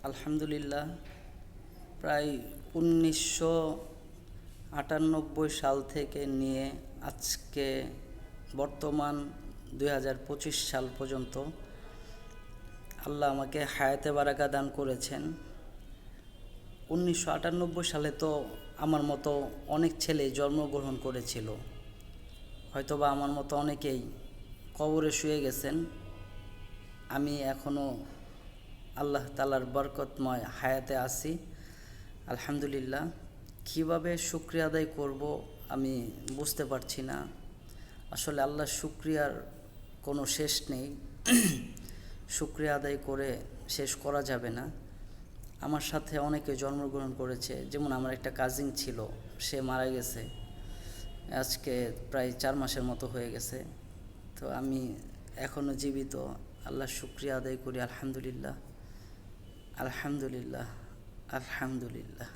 আলহামদুলিল্লাহ, প্রায় 1998 সাল থেকে নিয়ে আজকে বর্তমান 2025 সাল পর্যন্ত আল্লাহ আমাকে হায়াতে বারাকা দান করেছেন। 1998 সালে তো আমার মতো অনেক ছেলে জন্মগ্রহণ করেছিল, হয়তোবা আমার মতো অনেকেই কবরে শুয়ে গেছেন। আমি এখনও আল্লাহ তাআলার বরকতময় হায়াতে আছি, আলহামদুলিল্লাহ। কীভাবে শুকরিয়া আদায় করব আমি বুঝতে পারছি না। আসলে আল্লাহর শুকরিয়ার কোনো শেষ নেই, শুকরিয়া আদায় করে শেষ করা যাবে না। আমার সাথে অনেকে জন্মগ্রহণ করেছে, যেমন আমার একটা কাজিন ছিল, সে মারা গেছে আজকে প্রায় 4 মাসের মতো হয়ে গেছে। তো আমি এখনও জীবিত, আল্লাহর শুকরিয়া আদায় করি। আলহামদুলিল্লাহ, আলহামদুলিল্লাহ, আলহামদুলিল্লাহ।